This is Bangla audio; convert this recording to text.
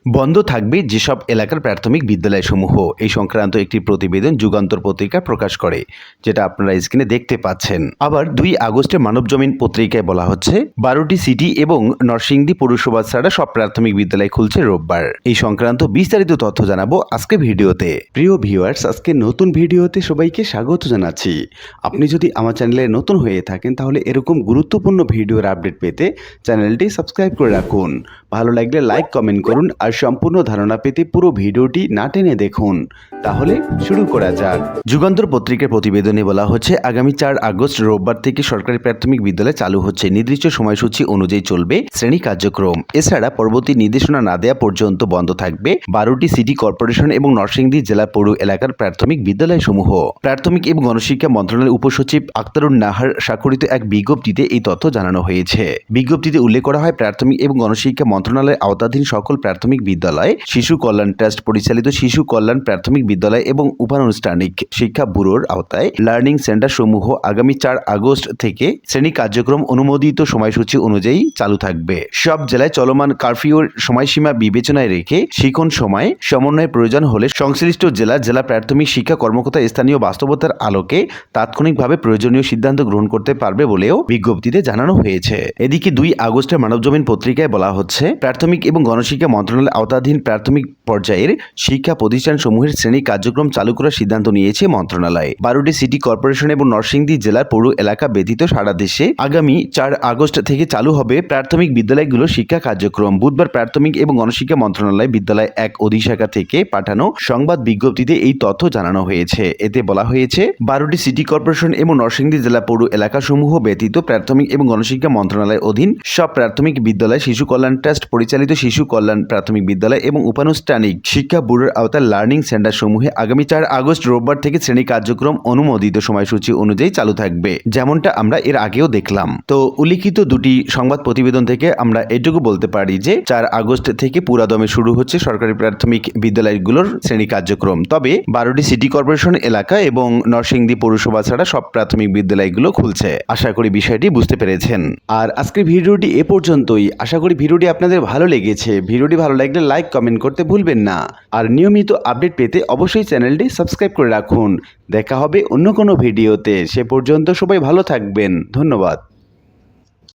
বন্ধ থাকবে যেসব এলাকার প্রাথমিক বিদ্যালয়সমূহ, এই সংক্রান্ত একটি প্রতিবেদন যুগান্তর পত্রিকা প্রকাশ করে, যেটা আপনারা স্ক্রিনে দেখতে পাচ্ছেন। আবার 2 আগস্টে মানবজমিন পত্রিকায় বলা হচ্ছে 12টি সিটি এবং নরসিংদী পৌরসভা ছাড়া সব প্রাথমিক বিদ্যালয় খুলছে রোববার। এই সংক্রান্ত বিস্তারিত তথ্য জানাবো আজকে ভিডিওতে। প্রিয় ভিউয়ার্স, আজকে নতুন ভিডিওতে সবাইকে স্বাগত জানাচ্ছি। আপনি যদি আমার চ্যানেলে নতুন হয়ে থাকেন তাহলে এরকম গুরুত্বপূর্ণ ভিডিওর আপডেট পেতে চ্যানেলটি সাবস্ক্রাইব করে রাখুন। ভালো লাগলে লাইক কমেন্ট করুন আর সম্পূর্ণ ধারণা পেতে পুরো ভিডিওটি না টেনে দেখুন। তাহলে শুরু করা যাক। যুগান্তর পত্রিকার প্রতিবেদনে বলা হচ্ছে আগামী 4 আগস্ট রোববার থেকে সরকারি প্রাথমিক বিদ্যালয় চালু হচ্ছে। নির্দিষ্ট সময়সূচি অনুযায়ী চলবে শ্রেণী কার্যক্রম। এছাড়া পরবর্তী নির্দেশনা না দেওয়া পর্যন্ত বন্ধ থাকবে 12টি সিটি কর্পোরেশন এবং নরসিংদী জেলা পৌর এলাকার প্রাথমিক বিদ্যালয়সমূহ। প্রাথমিক এবং গণশিক্ষা মন্ত্রণালয়ের উপসচিব আক্তারুন নাহার স্বাক্ষরিত এক বিজ্ঞপ্তিতে এই তথ্য জানানো হয়েছে। বিজ্ঞপ্তিতে উল্লেখ করা হয়, প্রাথমিক এবং গণশিক্ষা মন্ত্রণালয়ের আওতাধীন সকল প্রাথমিক বিদ্যালয়, শিশু কল্যাণ ট্রাস্ট পরিচালিত শিশু কল্যাণ প্রাথমিক বিদ্যালয় এবং উপানুষ্ঠানিক শিক্ষা ব্যুরোর আওতায় লার্নিং সেন্টার সমূহ আগামী 4 আগস্ট থেকে শ্রেণী কার্যক্রম অনুমোদিত সময়সূচি অনুযায়ী চালু থাকবে। সব জেলায় চলমান কারফিউর সময়সীমা বিবেচনায় রেখে শিক্ষণ সময় সমন্বয়ের প্রয়োজন হলে সংশ্লিষ্ট জেলা প্রাথমিক শিক্ষা কর্মকর্তা স্থানীয় বাস্তবতার আলোকে তাৎক্ষণিকভাবে প্রয়োজনীয় সিদ্ধান্ত গ্রহণ করতে পারবে বলেও বিজ্ঞপ্তিতে জানানো হয়েছে। এদিকে 2 আগস্টে মানবজমিন পত্রিকায় বলা হচ্ছে, প্রাথমিক এবং গণশিক্ষা মন্ত্রণালয়ের আওতাধীন প্রাথমিক পর্যায়ের শিক্ষা প্রতিষ্ঠানসমূহের শ্রেণী কার্যক্রম চালু করার সিদ্ধান্ত নিয়েছে মন্ত্রণালয়। 12টি সিটি কর্পোরেশন এবং নরসিংদী জেলার পৌর এলাকা ব্যতীত সারা দেশে আগামী 4 আগস্ট থেকে চালু হবে প্রাথমিক বিদ্যালয়গুলোর শিক্ষা কার্যক্রম। বুধবার প্রাথমিক এবং গণশিক্ষা মন্ত্রণালয় বিদ্যালয় 1 অধিশাখা থেকে পাঠানো সংবাদ বিজ্ঞপ্তিতে এই তথ্য জানানো হয়েছে। এতে বলা হয়েছে, 12টি সিটি কর্পোরেশন এবং নরসিংদী জেলা পৌর এলাকাসমূহ ব্যতীত প্রাথমিক এবং গণশিক্ষা মন্ত্রণালয়ের অধীন সব প্রাথমিক বিদ্যালয়, শিশু কল্যাণ ট্রাস্ট পরিচালিত শিশু কল্যাণ প্রাথমিক বিদ্যালয় এবং উপানুষ্ঠানিক শিক্ষা ব্যুরোর আওতায় লার্নিং সেন্টার সমূহে আগামী 4 আগস্ট রোববার থেকে শ্রেণী কার্যক্রম অনুমোদিত সময়সূচি অনুযায়ী চালু থাকবে, যেমনটা আমরা এর আগেও দেখলাম। তো উল্লিখিত 2টি সংবাদ প্রতিবেদন থেকে আমরা এটুকু বলতে পারি যে 4 আগস্ট থেকে পুরাদমে শুরু হচ্ছে সরকারি প্রাথমিক বিদ্যালয়গুলোর শ্রেণী কার্যক্রম। তবে 12টি সিটি কর্পোরেশন এলাকা এবং নরসিংদী পৌরসভা ছাড়া সব প্রাথমিক বিদ্যালয়গুলো খুলছে। আশা করি বিষয়টি বুঝতে পেরেছেন। আর আজকের ভিডিওটি এ পর্যন্তই। আশা করি ভিডিওটি আপনাদের ভালো লেগেছে। ভিডিওটি ভালো লাগলে লাইক কমেন্ট করতে ভুলবেন না। আর নিয়মিত আপডেট পেতে অবশ্যই চ্যানেলটি সাবস্ক্রাইব করে রাখুন। দেখা হবে অন্য কোনো ভিডিওতে। সে পর্যন্ত সবাই ভালো থাকবেন। ধন্যবাদ।